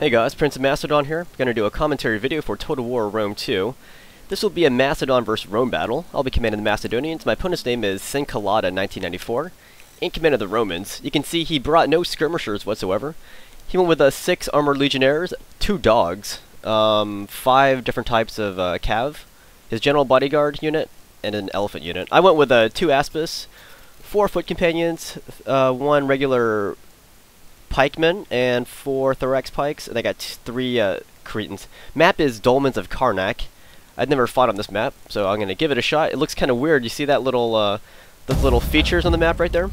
Hey guys, PrinceofMacedon here. I'm going to do a commentary video for Total War Rome 2. This will be a Macedon vs. Rome battle. I'll be commanding the Macedonians. My opponent's name is Senkalada 1994. In command of the Romans. You can see he brought no skirmishers whatsoever. He went with 6 armored legionnaires, 2 dogs, 5 different types of cav, his general bodyguard unit, and an elephant unit. I went with 2 aspis, 4 foot companions, 1 regular pikemen, and 4 thorax pikes, and I got 3 Cretans. Map is Dolmens of Karnak. I've never fought on this map, so I'm going to give it a shot. It looks kind of weird. You see that little, those little features on the map right there?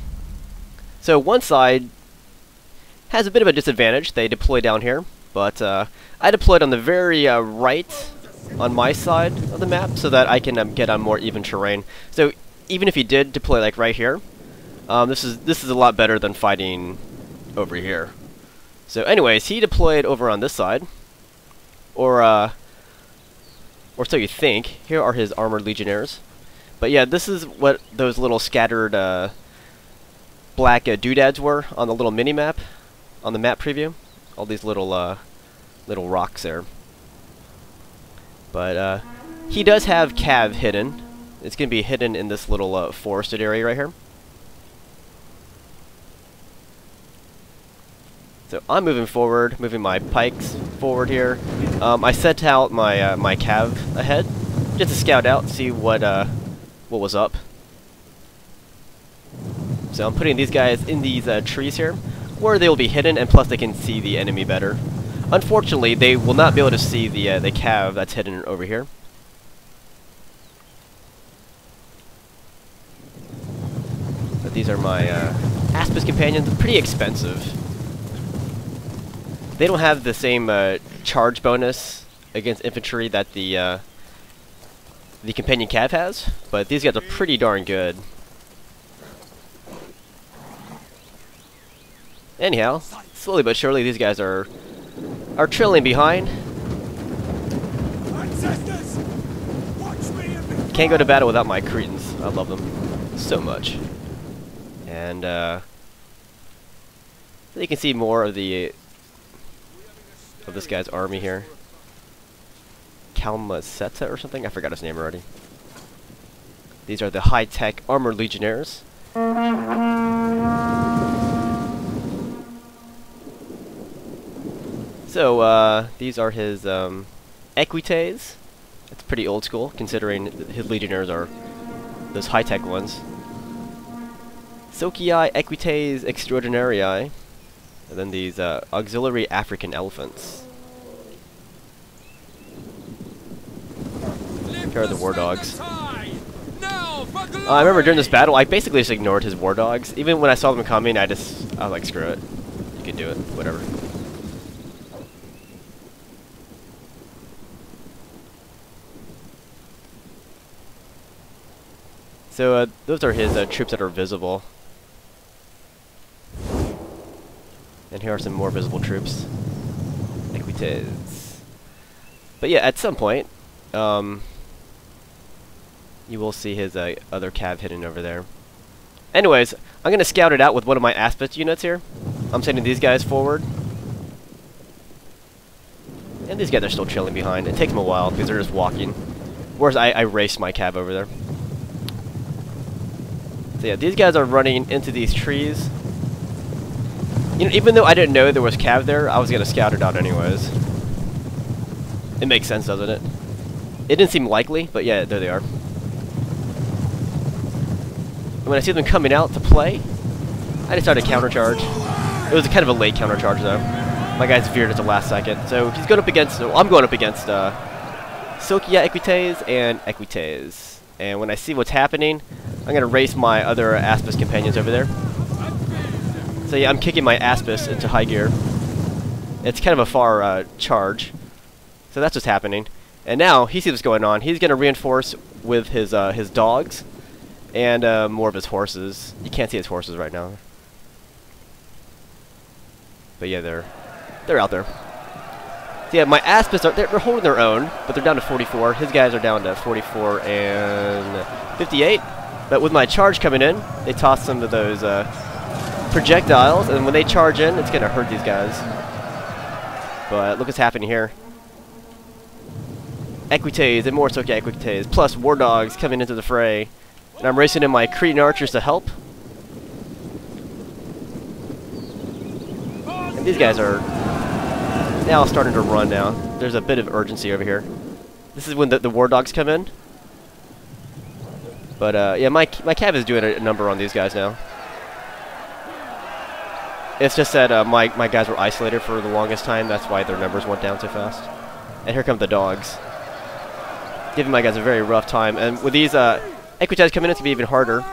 So one side has a bit of a disadvantage. They deploy down here, but I deployed on the very right on my side of the map so that I can get on more even terrain. So even if he did deploy like right here, this is a lot better than fighting over here. So anyways, he deployed over on this side, or so you think. Here are his armored legionnaires. But yeah, this is what those little scattered black doodads were on the little mini map on the map preview. All these little little rocks there. But he does have cav hidden. It's going to be hidden in this little forested area right here. So I'm moving forward, moving my pikes forward here. I sent out my my cav ahead just to scout out, see what was up. So I'm putting these guys in these trees here, where they will be hidden, and plus they can see the enemy better. Unfortunately, they will not be able to see the cav that's hidden over here. But these are my aspis companions. Pretty expensive. They don't have the same charge bonus against infantry that the companion cav has, but these guys are pretty darn good. Anyhow, slowly but surely these guys are trailing behind. Can't go to battle without my Cretans. I love them so much. And you can see more of this guy's army here. Kalmaseta or something? I forgot his name already. These are the high-tech armored legionnaires. So, these are his equites. It's pretty old school, considering his legionnaires are those high-tech ones. Socii equites extraordinarii. And then these auxiliary African elephants. Here are the war dogs. I remember during this battle, I basically just ignored his war dogs. Even when I saw them coming, I was like, screw it. You can do it. Whatever. So those are his troops that are visible. And here are some more visible troops. Equites. But yeah, at some point, you will see his other cav hidden over there. Anyways, I'm going to scout it out with one of my aspis units here. I'm sending these guys forward. And these guys are still trailing behind. It takes them a while because they're just walking. Whereas I raced my cav over there. So yeah, these guys are running into these trees. You know, even though I didn't know there was cav there, I was going to scout it out anyways. It makes sense, doesn't it? It didn't seem likely, but yeah, there they are. And when I see them coming out to play, I just started a countercharge. It was kind of a late countercharge, though. My guys veered at the last second. So he's going up against, I'm going up against Socii equites and equites. And when I see what's happening, I'm going to race my other aspis companions over there. So yeah, I'm kicking my aspis into high gear. It's kind of a far charge. So that's what's happening. And now, he sees what's going on. He's going to reinforce with his dogs and more of his horses. You can't see his horses right now. But yeah, they're out there. So yeah, my aspis they're holding their own, but they're down to 44. His guys are down to 44 and 58. But with my charge coming in, they toss some of those projectiles, and when they charge in, it's going to hurt these guys. But look what's happening here. Equites and more Soka Equites, plus war dogs coming into the fray. And I'm racing in my Cretan archers to help. And these guys are now starting to run now. There's a bit of urgency over here. This is when the war dogs come in. But yeah, my cav is doing a number on these guys now. It's just that my guys were isolated for the longest time. That's why their numbers went down so fast. And here come the dogs, giving my guys a very rough time. And with these Equites coming in, it's going to be even harder.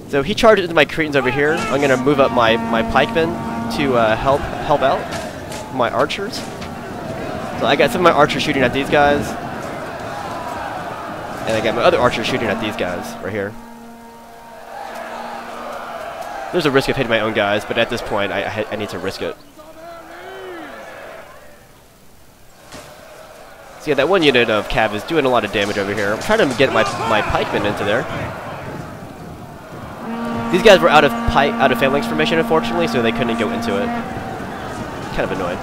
So he charges into my Cretans over here. I'm going to move up my pikemen to help out my archers. So I got some of my archers shooting at these guys. And I got my other archers shooting at these guys right here. There's a risk of hitting my own guys, but at this point, I need to risk it. So yeah, that one unit of cav is doing a lot of damage over here. I'm trying to get my pikemen into there. These guys were out of phalanx formation, unfortunately, so they couldn't go into it. Kind of annoying.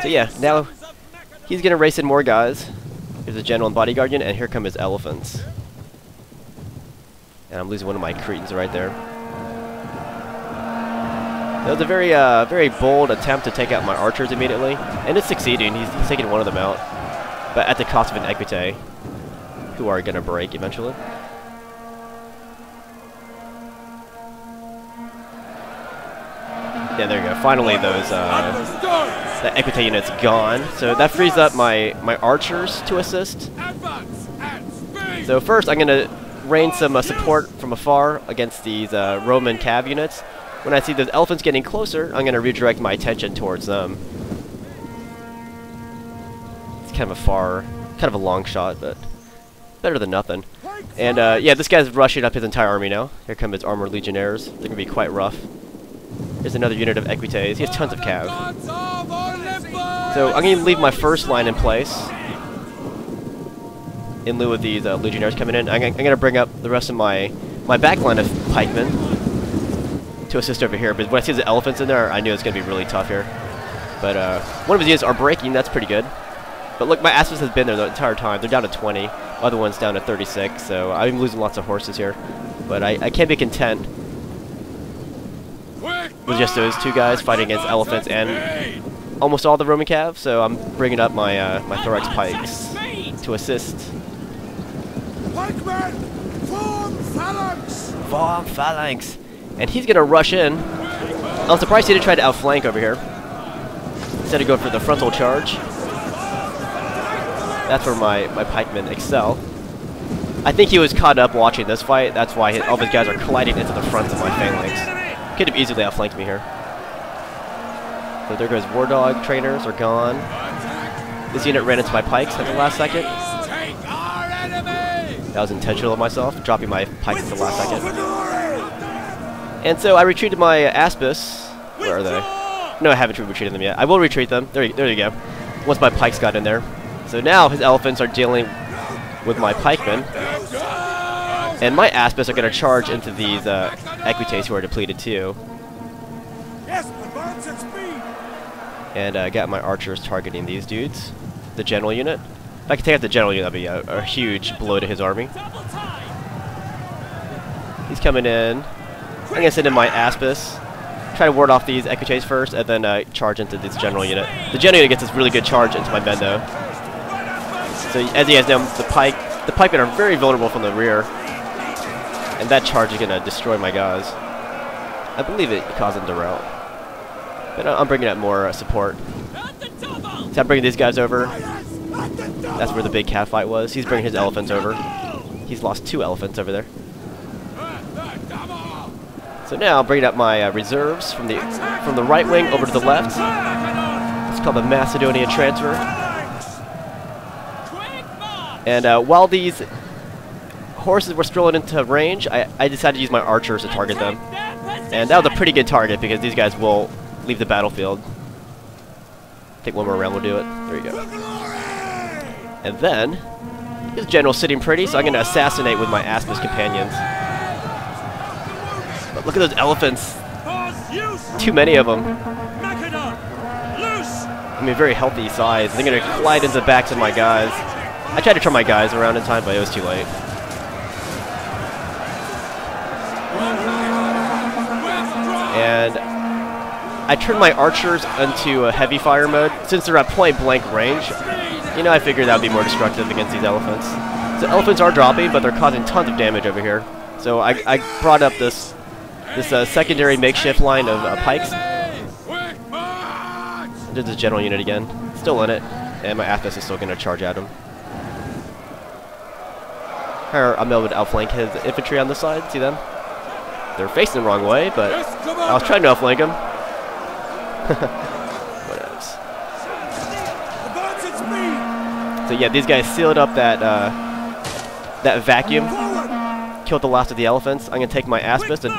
So yeah, now he's gonna race in more guys. There's a general and bodyguard unit, and here come his elephants. And I'm losing one of my Cretans right there. That was a very, very bold attempt to take out my archers immediately, and it's succeeding. He's taking one of them out, but at the cost of an Equite, who are gonna break eventually. Yeah, there you go. Finally, those that Equite unit's gone, so that frees up my archers to assist. So first, I'm gonna rain some support from afar against these Roman cav units. When I see those elephants getting closer, I'm gonna redirect my attention towards them. It's kind of a long shot, but better than nothing. And yeah, this guy's rushing up his entire army now. Here come his armored legionnaires. They're gonna be quite rough. There's another unit of Equites. He has tons of cav. So I'm going to leave my first line in place in lieu of these legionnaires coming in. I'm going to bring up the rest of my back line of pikemen to assist over here. But when I see the elephants in there, I knew it's going to be really tough here. But one of his units are breaking. That's pretty good. But look, my Aspis has been there the entire time. They're down to 20. Other one's down to 36. So I'm losing lots of horses here. But I can't be content with just those two guys fighting against elephants and almost all the Roman cav, so I'm bringing up my my thorax pikes to assist. Pikemen, form phalanx! Form phalanx! And he's gonna rush in. I'm surprised he didn't try to outflank over here instead of going for the frontal charge. That's where my pikemen excel. I think he was caught up watching this fight. That's why all of his guys are colliding into the fronts of my phalanx. Could have easily outflanked me here. So there goes war dog trainers are gone. This unit ran into my pikes at the last second. That was intentional of myself, dropping my pikes at the last second. And so I retreated my Aspis. Where are they? No, I haven't retreated them yet. I will retreat them. There you go. Once my pikes got in there. So now his elephants are dealing with my pikemen. And my Aspis are going to charge into these Equites who are depleted too. And I got my archers targeting these dudes. The general unit. If I could take out the general unit, that'd be a huge blow to his army. He's coming in. I'm going to send in my Aspis. Try to ward off these Equites first, and then charge into this general unit. The general unit gets this really good charge into my men though. So as you guys know, the pikemen are very vulnerable from the rear. And that charge is going to destroy my guys. I believe it caused them to rout. But I'm bringing up more support. So I'm bringing these guys over. That's where the big cat fight was. He's bringing his elephants over. He's lost 2 elephants over there. So now I'm bringing up my reserves from the right wing over to the left. It's called the Macedonian transfer. And while these horses were strolling into range, I decided to use my archers to target them. And that was a pretty good target because these guys will leave the battlefield. I think one more round will do it. There you go. And then, his general's sitting pretty, so I'm going to assassinate with my Aspis companions. But look at those elephants. Too many of them. I mean, very healthy size. They're gonna collide into the backs of my guys. I tried to turn my guys around in time, but it was too late. And I turned my archers into a heavy fire mode. Since they're at point blank range, you know, I figured that would be more destructive against these elephants. So elephants are dropping, but they're causing tons of damage over here. So I brought up this secondary makeshift line of pikes. Did this general unit again. Still in it, and my Athos is still going to charge at him. I'm able to outflank his infantry on this side. See them? They're facing the wrong way, but I was trying to outflank them. What else? So yeah, these guys sealed up that that vacuum, killed the last of the elephants. I'm gonna take my Aspis and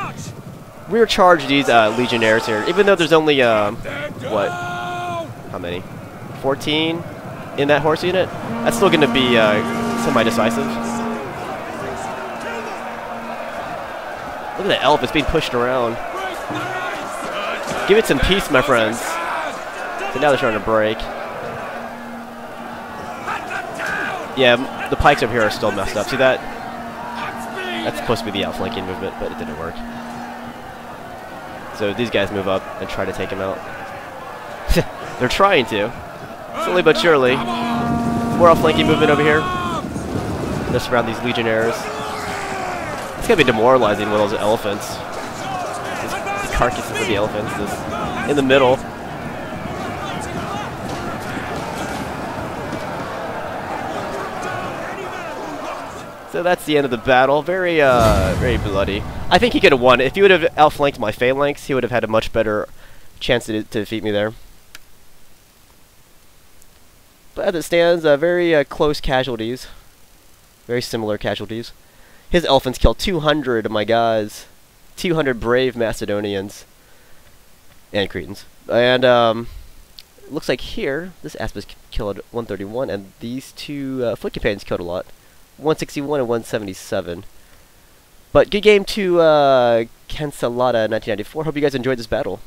rear charge these legionnaires here. Even though there's only what? How many? 14 in that horse unit. That's still gonna be semi-decisive. Look at that elf, it's being pushed around. Give it some peace, my friends. So now they're trying to break. Yeah, the pikes over here are still messed up. See that? That's supposed to be the outflanking movement, but it didn't work. So these guys move up and try to take him out. They're trying to. Slowly but surely. More outflanking movement over here. They'll surround these legionnaires. It's gonna be demoralizing with those elephants. The carcasses of the elephants is in the middle. So that's the end of the battle. Very, very bloody. I think he could have won. If he would have outflanked my phalanx, he would have had a much better chance to defeat me there. But as it stands, very close casualties. Very similar casualties. His elephants killed 200 of my guys. 200 brave Macedonians. And Cretans. And, looks like here, this Aspis killed 131, and these two foot companions killed a lot. 161 and 177. But good game to Cancelata 1994. Hope you guys enjoyed this battle.